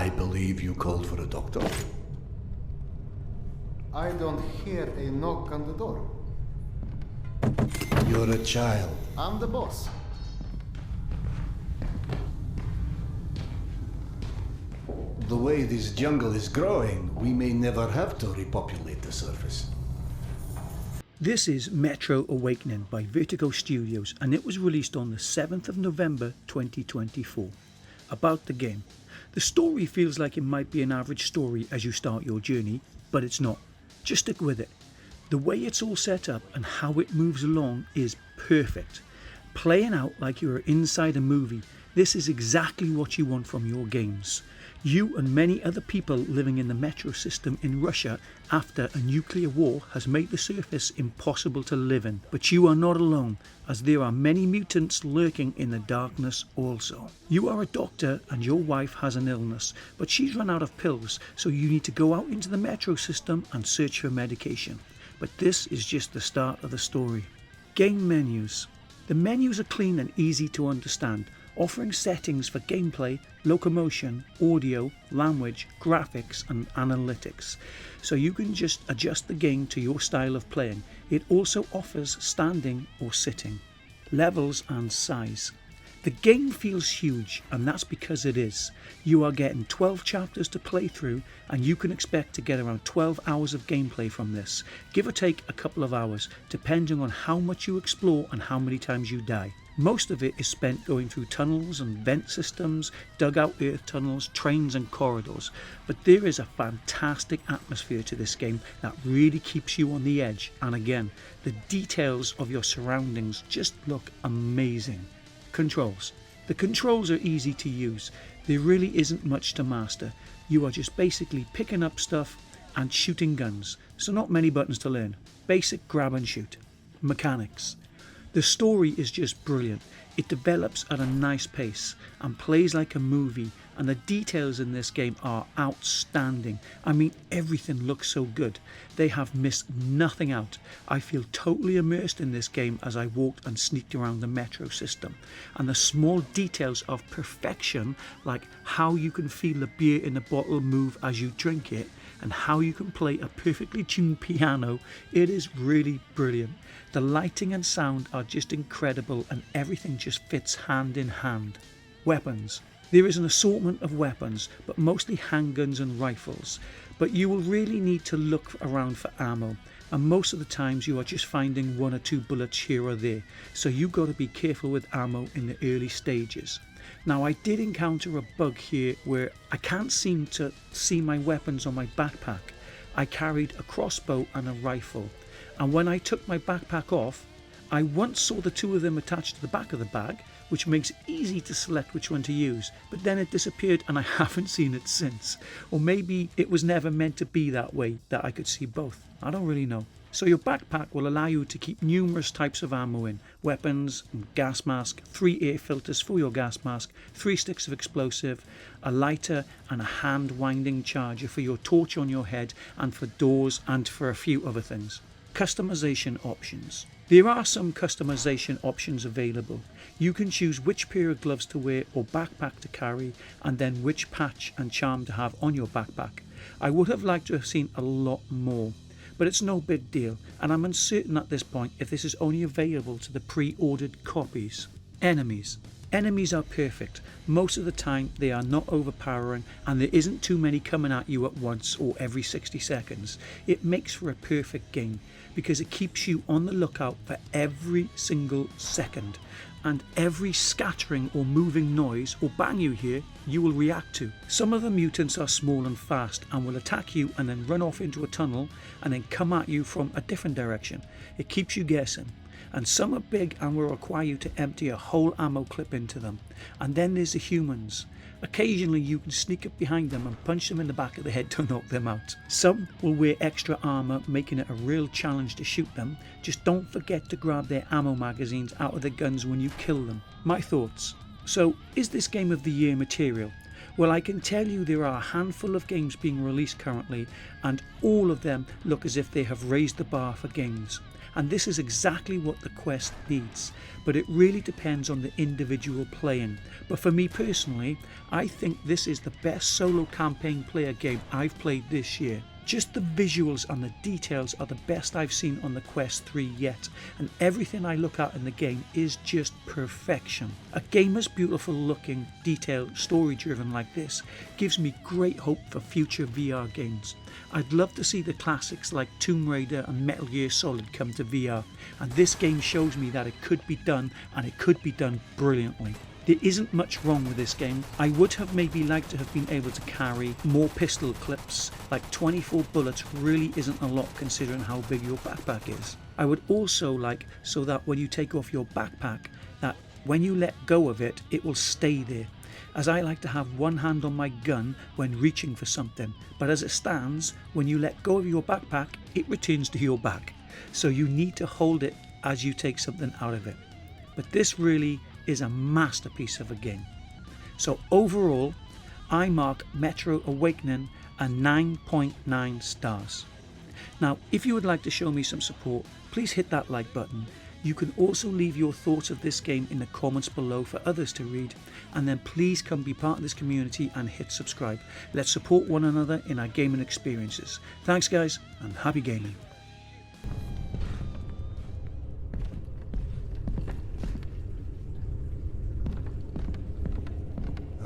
I believe you called for a doctor. I don't hear a knock on the door. You're a child. I'm the boss. The way this jungle is growing, we may never have to repopulate the surface. This is Metro Awakening by Vertigo Studios, and it was released on the 7th of November 2024. About the game. The story feels like it might be an average story as you start your journey, but it's not. Just stick with it. The way it's all set up and how it moves along is perfect. Playing out like you're inside a movie, this is exactly what you want from your games. You and many other people living in the metro system in Russia after a nuclear war has made the surface impossible to live in. But you are not alone, as there are many mutants lurking in the darkness also. You are a doctor and your wife has an illness, but she's run out of pills, so you need to go out into the metro system and search for medication. But this is just the start of the story. Game menus. The menus are clean and easy to understand, offering settings for gameplay, locomotion, audio, language, graphics and analytics, so you can just adjust the game to your style of playing. It also offers standing or sitting. Levels and size. The game feels huge, and that's because it is. You are getting 12 chapters to play through, and you can expect to get around 12 hours of gameplay from this, give or take a couple of hours, depending on how much you explore and how many times you die. Most of it is spent going through tunnels and vent systems, dugout earth tunnels, trains and corridors, but there is a fantastic atmosphere to this game that really keeps you on the edge, and again, the details of your surroundings just look amazing. Controls. The controls are easy to use. There really isn't much to master. You are just basically picking up stuff and shooting guns, so not many buttons to learn. Basic grab and shoot. Mechanics. The story is just brilliant. It develops at a nice pace and plays like a movie, and the details in this game are outstanding. I mean, everything looks so good. They have missed nothing out. I feel totally immersed in this game as I walked and sneaked around the metro system, and the small details of perfection, like how you can feel the beer in the bottle move as you drink it, and how you can play a perfectly tuned piano, it is really brilliant. The lighting and sound are just incredible, and everything just fits hand in hand. Weapons. There is an assortment of weapons, but mostly handguns and rifles, but you will really need to look around for ammo, and most of the times you are just finding one or two bullets here or there, so you got to be careful with ammo in the early stages. Now, I did encounter a bug here where I can't seem to see my weapons on my backpack. I carried a crossbow and a rifle, and when I took my backpack off, I once saw the two of them attached to the back of the bag, which makes it easy to select which one to use, but then it disappeared and I haven't seen it since. Or maybe it was never meant to be that way, that I could see both. I don't really know. So your backpack will allow you to keep numerous types of ammo in, weapons, gas mask, 3 air filters for your gas mask, 3 sticks of explosive, a lighter and a hand winding charger for your torch on your head, and for doors, and for a few other things. Customization options. There are some customization options available. You can choose which pair of gloves to wear or backpack to carry, and then which patch and charm to have on your backpack. I would have liked to have seen a lot more, but it's no big deal, and I'm uncertain at this point if this is only available to the pre-ordered copies. Enemies. Enemies are perfect. Most of the time they are not overpowering, and there isn't too many coming at you at once or every 60 seconds. It makes for a perfect game because it keeps you on the lookout for every single second, and every scattering or moving noise or bang you hear, you will react to. Some of the mutants are small and fast and will attack you and then run off into a tunnel and then come at you from a different direction. It keeps you guessing. And some are big and will require you to empty a whole ammo clip into them. And then there's the humans. Occasionally you can sneak up behind them and punch them in the back of the head to knock them out. Some will wear extra armour, making it a real challenge to shoot them. Just don't forget to grab their ammo magazines out of their guns when you kill them. My thoughts. So, is this Game of the Year material? Well, I can tell you there are a handful of games being released currently, and all of them look as if they have raised the bar for games. and this is exactly what the quest needs, but it really depends on the individual playing. But for me personally, I think this is the best solo campaign player game I've played this year. Just the visuals and the details are the best I've seen on the Quest 3 yet, and everything I look at in the game is just perfection. A game as beautiful looking, detailed, story driven like this gives me great hope for future VR games. I'd love to see the classics like Tomb Raider and Metal Gear Solid come to VR, and this game shows me that it could be done, and it could be done brilliantly. There isn't much wrong with this game. I would have maybe liked to have been able to carry more pistol clips, like 24 bullets really isn't a lot considering how big your backpack is. I would also like so that when you take off your backpack, that when you let go of it, it will stay there. As I like to have one hand on my gun when reaching for something, but as it stands, when you let go of your backpack, it returns to your back. So you need to hold it as you take something out of it. But this really is a masterpiece of a game. So overall, I mark Metro Awakening a 9.9 stars. Now, if you would like to show me some support, please hit that like button. You can also leave your thoughts of this game in the comments below for others to read, and then please come be part of this community and hit subscribe. Let's support one another in our gaming experiences. Thanks guys, and happy gaming.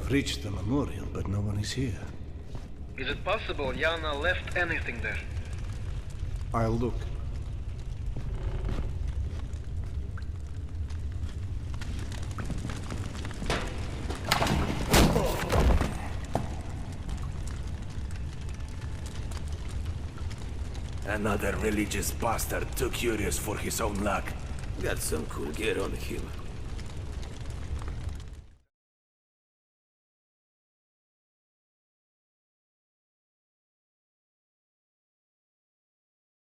Reached the memorial, but no one is here. Is it possible Yana left anything there? I'll look. Another religious bastard too curious for his own luck. Got some cool gear on him.